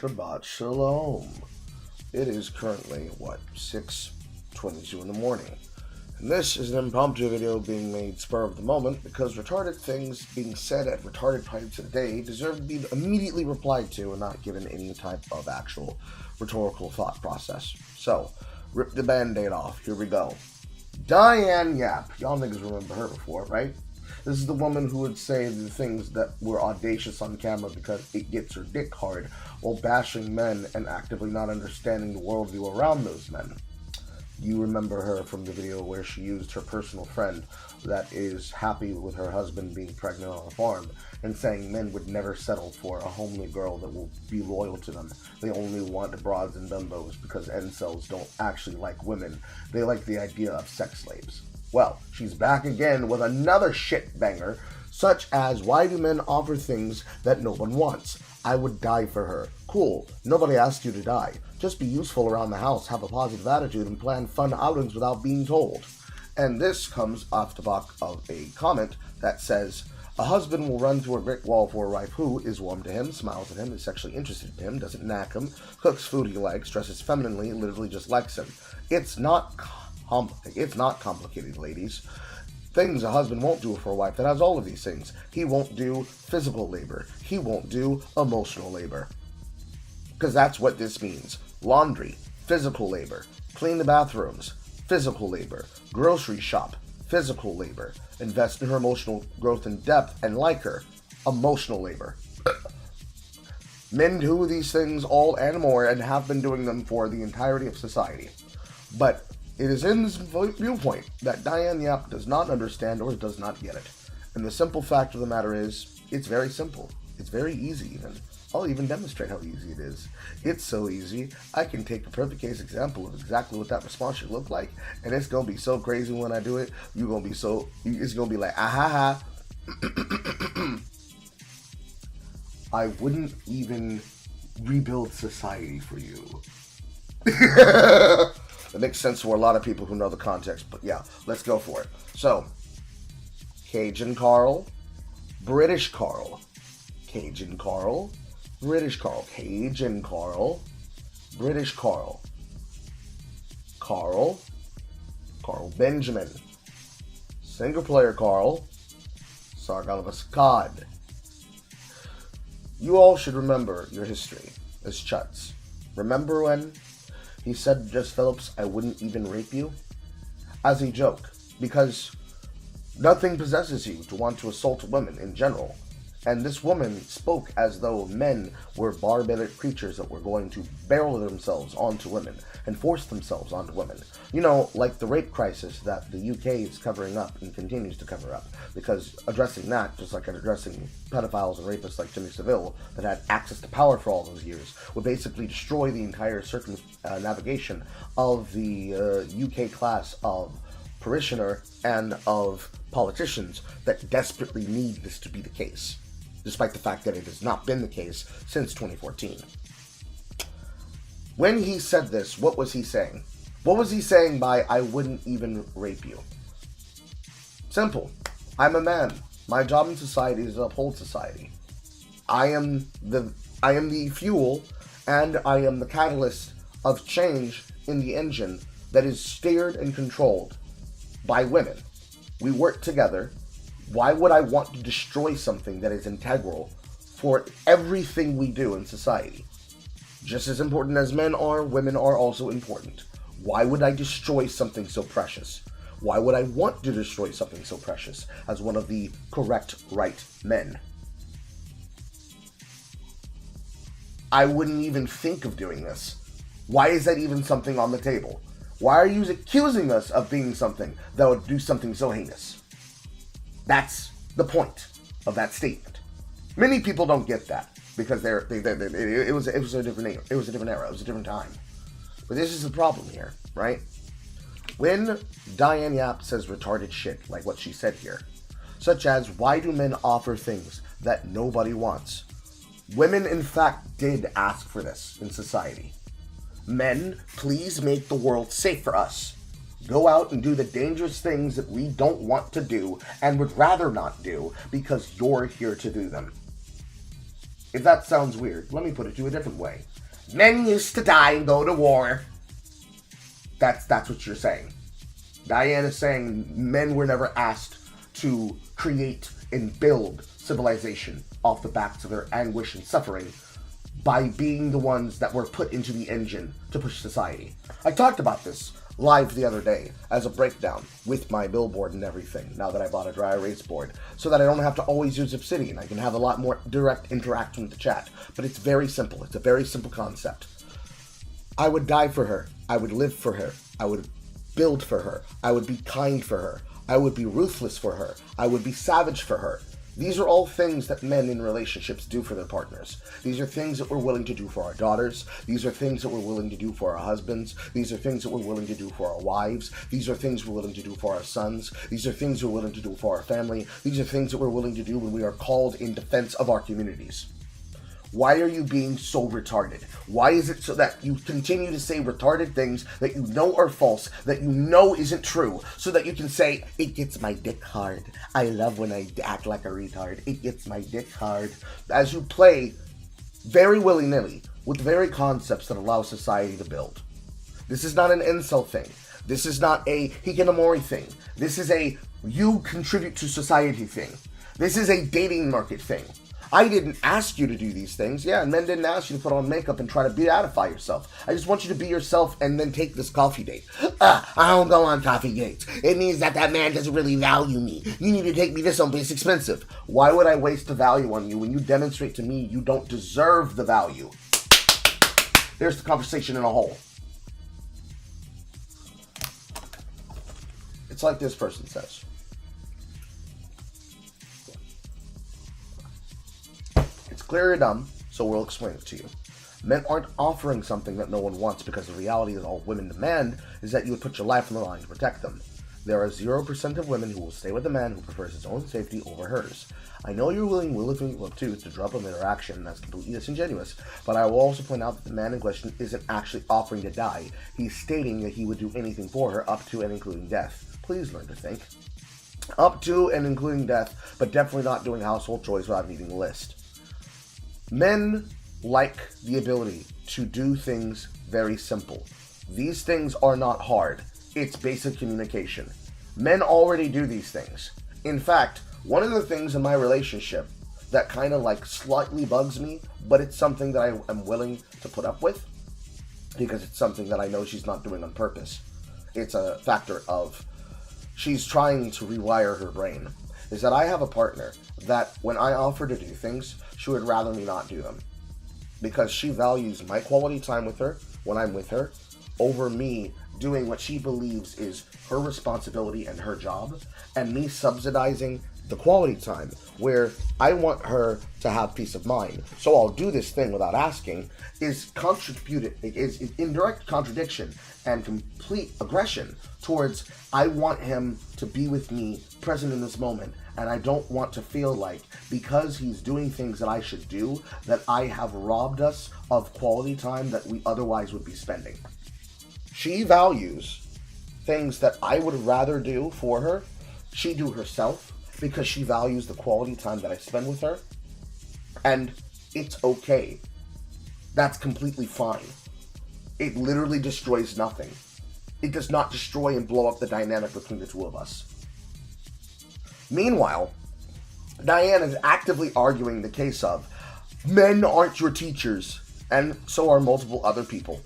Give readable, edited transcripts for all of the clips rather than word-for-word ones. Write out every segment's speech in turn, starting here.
Shabbat Shalom. It is currently, 6:22 in the morning. And this is an impromptu video being made spur of the moment because retarded things being said at retarded times of the day deserve to be immediately replied to and not given any type of actual rhetorical thought process. So, rip the band-aid off. Here we go. Diane Yap. Y'all niggas remember her before, right? This is the woman who would say the things that were audacious on camera because it gets her dick hard, while bashing men and actively not understanding the worldview around those men. You remember her from the video where she used her personal friend that is happy with her husband being pregnant on a farm and saying men would never settle for a homely girl that will be loyal to them. They only want broads and dumbos because incels don't actually like women. They like the idea of sex slaves. Well, she's back again with another shit banger, such as, why do men offer things that no one wants? I would die for her. Cool, nobody asked you to die. Just be useful around the house, have a positive attitude, and plan fun outings without being told. And this comes off the back of a comment that says, a husband will run through a brick wall for a wife who is warm to him, smiles at him, is sexually interested in him, doesn't nag him, cooks food he likes, dresses femininely, literally just likes him. It's not complicated, ladies. Things a husband won't do for a wife that has all of these things. He won't do physical labor. He won't do emotional labor. Because that's what this means. Laundry, physical labor. Clean the bathrooms, physical labor. Grocery shop, physical labor. Invest in her emotional growth and depth and like her, emotional labor. Men do these things all and more and have been doing them for the entirety of society. But it is in this viewpoint that Diane Yap does not understand or does not get it. And the simple fact of the matter is, it's very simple. It's very easy even. I'll even demonstrate how easy it is. It's so easy, I can take a perfect case example of exactly what that response should look like, and it's gonna be so crazy when I do it, it's gonna be like, ah ha ha. I wouldn't even rebuild society for you. That makes sense for a lot of people who know the context, but yeah, let's go for it. So, Cajun Carl, British Carl, Cajun Carl, British Carl, Cajun Carl, British Carl, Carl Benjamin, SinglePlayerCarl, Sargalavaskad. You all should remember your history as Chuts. Remember when he said to Jess Phillips, I wouldn't even rape you? As a joke, because nothing possesses you to want to assault women in general. And this woman spoke as though men were barbaric creatures that were going to barrel themselves onto women and force themselves onto women. You know, like the rape crisis that the UK is covering up and continues to cover up. Because addressing that, just like addressing pedophiles and rapists like Jimmy Savile that had access to power for all those years, would basically destroy the entire circumnavigation of the UK class of parishioner and of politicians that desperately need this to be the case, despite the fact that it has not been the case since 2014. When he said this, what was he saying? What was he saying by, I wouldn't even rape you? Simple. I'm a man. My job in society is to uphold society. I am the fuel and I am the catalyst of change in the engine that is steered and controlled by women. We work together. Why would I want to destroy something that is integral for everything we do in society? Just as important as men are, women are also important. Why would I destroy something so precious? Why would I want to destroy something so precious as one of the correct, right men? I wouldn't even think of doing this. Why is that even something on the table? Why are you accusing us of being something that would do something so heinous? That's the point of that statement. Many people don't get that because it was a different era. It was a different time. But this is the problem here, right? When Diane Yap says retarded shit like what she said here, such as, why do men offer things that nobody wants? Women, in fact, did ask for this in society. Men, please make the world safe for us. Go out and do the dangerous things that we don't want to do and would rather not do because you're here to do them. If that sounds weird, let me put it to a different way. Men used to die and go to war. That's what you're saying. Diane is saying men were never asked to create and build civilization off the backs of their anguish and suffering by being the ones that were put into the engine to push society. I talked about this live the other day as a breakdown with my billboard and everything, now that I bought a dry erase board, so that I don't have to always use Obsidian. I can have a lot more direct interaction with the chat. But it's very simple. It's a very simple concept. I would die for her. I would live for her. I would build for her. I would be kind for her. I would be ruthless for her. I would be savage for her. These are all things that men in relationships do for their partners. These are things that we're willing to do for our daughters. These are things that we're willing to do for our husbands. These are things that we're willing to do for our wives. These are things we're willing to do for our sons. These are things we're willing to do for our family. These are things that we're willing to do when we are called in defense of our communities. Why are you being so retarded? Why is it so that you continue to say retarded things that you know are false, that you know isn't true, so that you can say, it gets my dick hard. I love when I act like a retard. It gets my dick hard. As you play very willy-nilly with the very concepts that allow society to build. This is not an incel thing. This is not a hikinomori thing. This is a you contribute to society thing. This is a dating market thing. I didn't ask you to do these things. Yeah, and men didn't ask you to put on makeup and try to beatify yourself. I just want you to be yourself and then take this coffee date. I don't go on coffee dates. It means that man doesn't really value me. You need to take me to someplace expensive. Why would I waste the value on you when you demonstrate to me you don't deserve the value? There's the conversation in a whole. It's like this person says. It's clear you're dumb, so we'll explain it to you. Men aren't offering something that no one wants because the reality is all women demand is that you would put your life on the line to protect them. There are 0% of women who will stay with a man who prefers his own safety over hers. I know you're willing to drop an interaction, and that's completely disingenuous, but I will also point out that the man in question isn't actually offering to die. He's stating that he would do anything for her, up to and including death. Please learn to think. Up to and including death, but definitely not doing household chores without needing a list. Men like the ability to do things very simple. These things are not hard. It's basic communication. Men already do these things. In fact, one of the things in my relationship that kind of like slightly bugs me, but it's something that I am willing to put up with because it's something that I know she's not doing on purpose. It's a factor of she's trying to rewire her brain. Is that I have a partner that when I offer to do things, she would rather me not do them. Because she values my quality time with her, when I'm with her, over me doing what she believes is her responsibility and her job, and me subsidizing the quality time, where I want her to have peace of mind. So I'll do this thing without asking, is in direct contradiction and complete aggression towards I want him to be with me present in this moment, and I don't want to feel like because he's doing things that I should do that I have robbed us of quality time that we otherwise would be spending. She values things that I would rather do for her, she do herself, because she values the quality time that I spend with her, and it's okay. That's completely fine. It literally destroys nothing. It does not destroy and blow up the dynamic between the two of us. Meanwhile, Diane is actively arguing the case of men aren't your teachers, and so are multiple other people.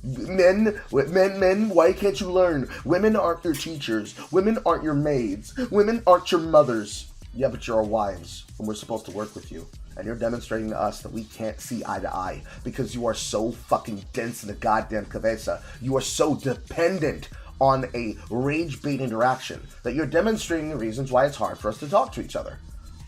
Men, why can't you learn? Women aren't your teachers. Women aren't your maids. Women aren't your mothers. Yeah, but you're our wives, and we're supposed to work with you. And you're demonstrating to us that we can't see eye to eye because you are so fucking dense in the goddamn cabeza. You are so dependent on a rage bait interaction that you're demonstrating the reasons why it's hard for us to talk to each other.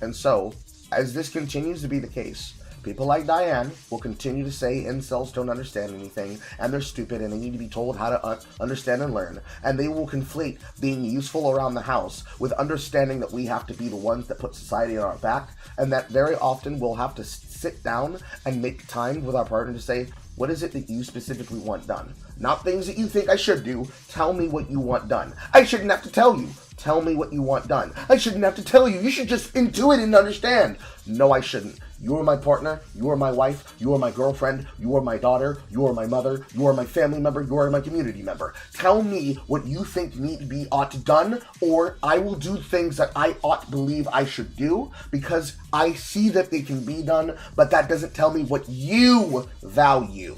And so, as this continues to be the case, people like Diane will continue to say incels don't understand anything, and they're stupid, and they need to be told how to understand and learn, and they will conflate being useful around the house with understanding that we have to be the ones that put society on our back, and that very often we'll have to sit down and make time with our partner to say, what is it that you specifically want done? Not things that you think I should do. Tell me what you want done. I shouldn't have to tell you. Tell me what you want done. I shouldn't have to tell you. You should just intuit and understand. No, I shouldn't. You are my partner, you are my wife, you are my girlfriend, you are my daughter, you are my mother, you are my family member, you are my community member. Tell me what you think need to be done, or I will do things that I believe I should do because I see that they can be done, but that doesn't tell me what you value.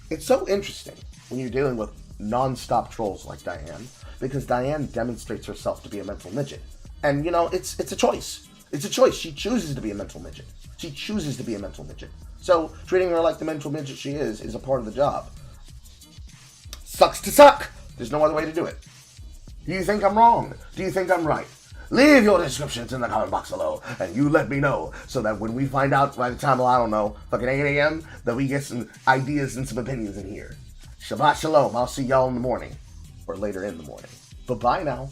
It's so interesting when you're dealing with non-stop trolls like Diane, because Diane demonstrates herself to be a mental midget. And, you know, it's a choice. It's a choice. She chooses to be a mental midget. She chooses to be a mental midget. So treating her like the mental midget she is a part of the job. Sucks to suck. There's no other way to do it. Do you think I'm wrong? Do you think I'm right? Leave your descriptions in the comment box below, and you let me know, so that when we find out by the time, well, I don't know, fucking 8 a.m., that we get some ideas and some opinions in here. Shabbat shalom. I'll see y'all in the morning, or later in the morning. Bye-bye now.